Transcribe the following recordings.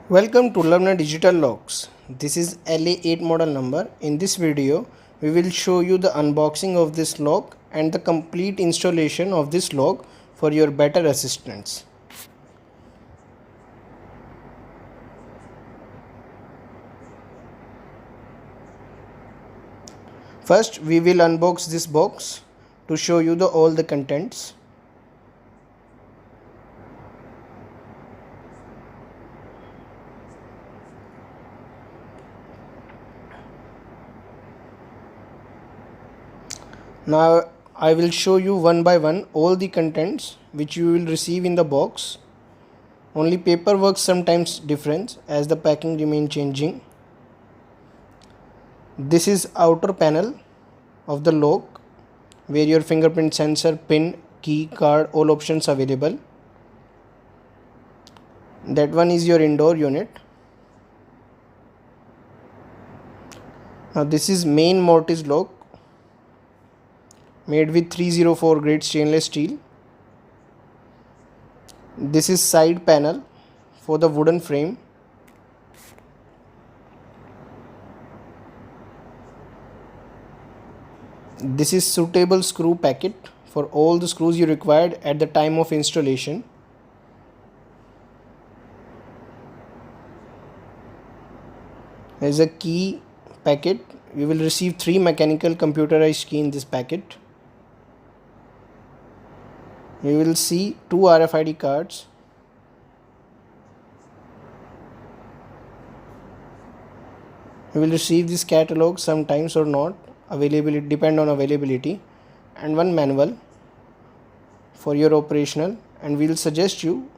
Welcome to Learner Digital Locks. This is LA8 model number. In this video, we will show you the unboxing of this lock and the complete installation of this lock for your better assistance. First, we will unbox this box to show you all the contents. Now I will show you one by one all the contents which you will receive in the box. Only paperwork sometimes different as the packing remain changing. This is outer panel of the lock where your fingerprint sensor, pin, key, card, all options available. That one is your indoor unit. Now this is main mortise lock made with 304 grade stainless steel. This is side panel for the wooden frame. This is suitable screw packet for all the screws you required at the time of installation. There is a key packet. You will receive 3 mechanical computerized key in this packet. You will see 2 RFID cards. You will receive this catalog sometimes or not. Availability depend on availability, and one manual for your operational. And we will suggest you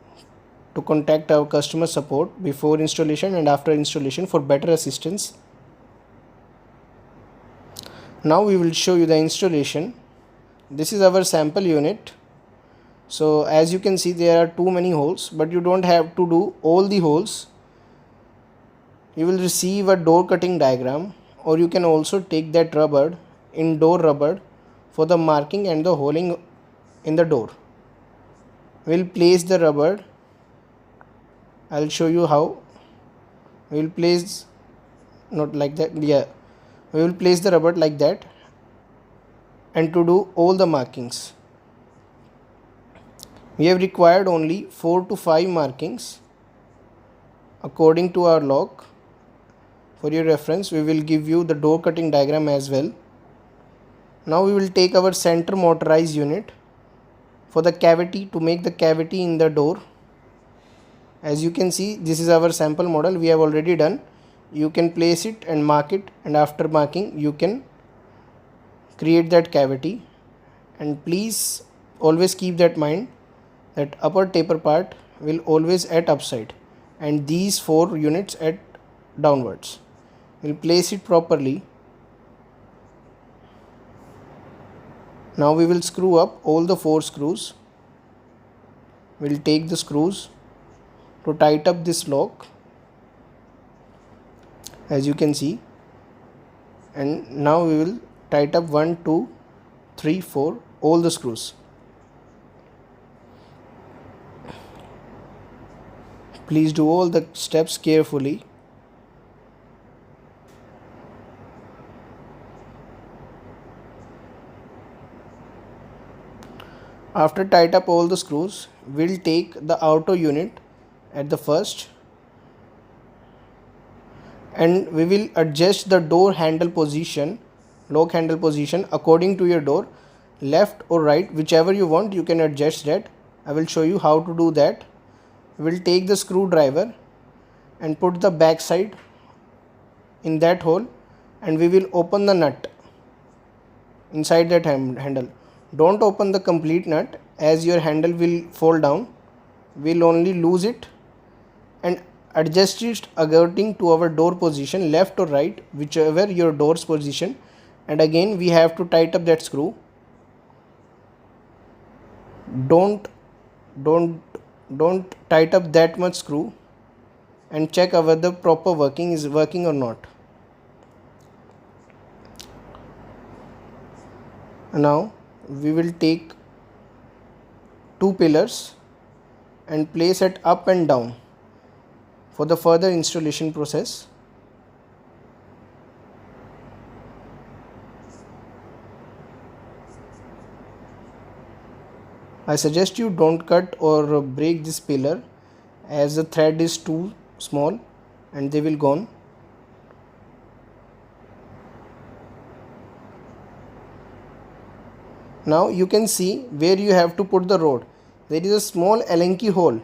to contact our customer support before installation and after installation for better assistance. Now we will show you the installation. This is our sample unit. So as you can see, there are too many holes, but you don't have to do all the holes. You will receive a door cutting diagram, or you can also take that rubber, indoor rubber, for the marking and the holing in the door. We'll place the rubber. I'll show you how. We'll place not like that. Yeah, we will place the rubber like that, and to do all the markings. We have required only 4 to 5 markings according to our lock. For your reference, we will give you the door cutting diagram as well. Now we will take our center motorized unit for the cavity, to make the cavity in the door. As you can see, this is our sample model we have already done. You can place it and mark it, and after marking you can create that cavity. And please always keep that mind that upper taper part will always at upside and these 4 units at downwards. We'll place it properly. Now we will screw up all the 4 screws. We'll take the screws to tighten up this lock, as you can see. And now we will tighten up 1, 2, 3, 4 all the screws. Please do all the steps carefully. After tight up all the screws, we'll take the outer unit at the first, and we will adjust the door handle position, lock handle position, according to your door, left or right, whichever you want. You can adjust that. I will show you how to do that. We'll take the screwdriver and put the back side in that hole, and we will open the nut inside that handle. Don't open the complete nut, as your handle will fall down. We'll only lose it and adjust it according to our door position, left or right, whichever your door's position. And again we have to tighten up that screw. Don't tighten up that much screw, and check whether the proper working is working or not. Now we will take 2 pillars and place it up and down for the further installation process. I suggest you don't cut or break this pillar, as the thread is too small and they will gone. Now you can see where you have to put the rod. There is a small Allen key hole.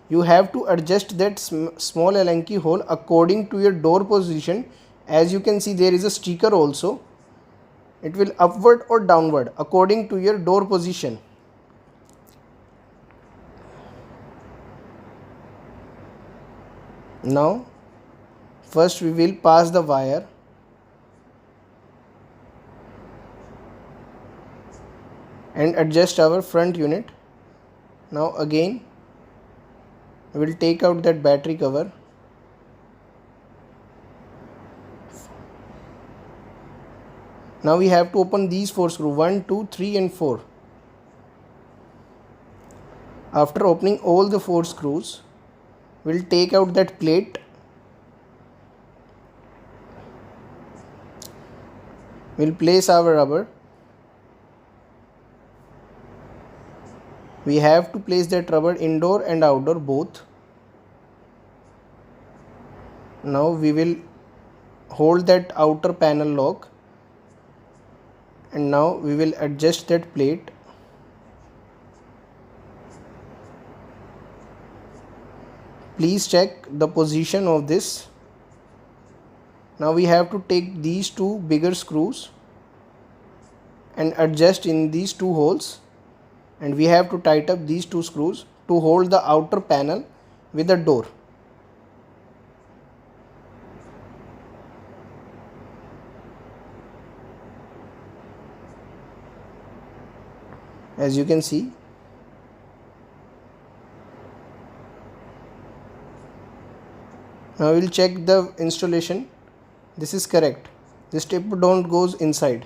You have to adjust that small Allen key hole according to your door position. As you can see, there is a sticker also. It will upward or downward according to your door position. Now first we will pass the wire and adjust our front unit. Now again we will take out that battery cover. Now we have to open these 4 screws, 1, 2, 3 and 4. After opening all the 4 screws, we will take out that plate. We will place our rubber. We have to place that rubber indoor and outdoor both. Now we will hold that outer panel lock, and now we will adjust that plate. Please check the position of this. Now we have to take these 2 bigger screws and adjust in these 2 holes, and we have to tighten up these 2 screws to hold the outer panel with the door. As you can see, now we will check the installation. This is correct. This tip don't goes inside.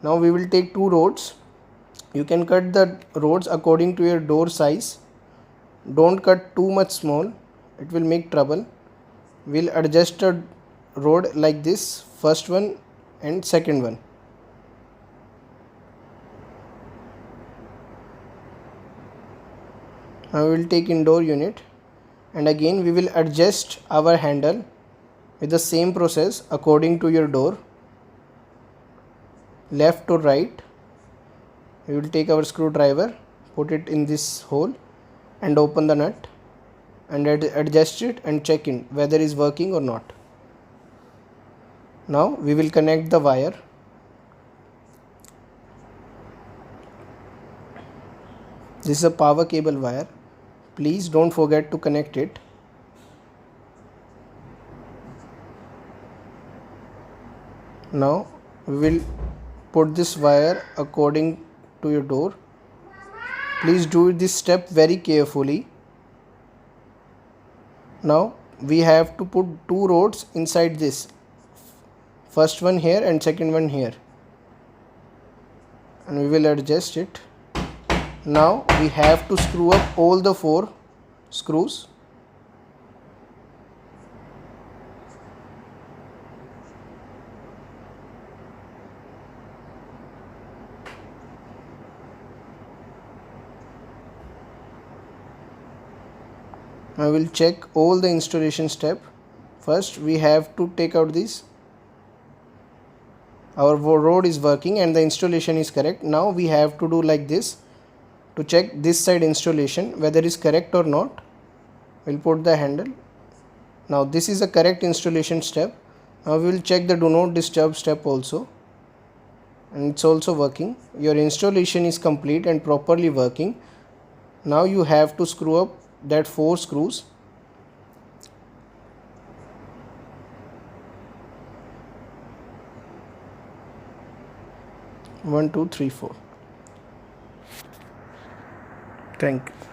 Now we will take 2 rods. You can cut the rods according to your door size. Don't cut too much small, it will make trouble. We'll adjust a rod like this, first one and second one. Now we will take indoor unit, and again we will adjust our handle with the same process according to your door, left to right. We will take our screwdriver, put it in this hole and open the nut and adjust it and check in whether it is working or not. Now we will connect the wire. This is a power cable wire. Please don't forget to connect it. Now we will put this wire according to your door. Please do this step very carefully. Now we have to put 2 rods inside this, first one here and second one here, and we will adjust it. Now we have to screw up all the 4 screws. I will check all the installation step. First we have to take out this. Our rod is working and the installation is correct. Now we have to do like this to check this side installation whether it is correct or not. We'll put the handle. Now this is a correct installation step. Now we will check the do not disturb step also, and it's also working. Your installation is complete and properly working. Now you have to screw up that 4 screws. One, two, three, 4. Thank you.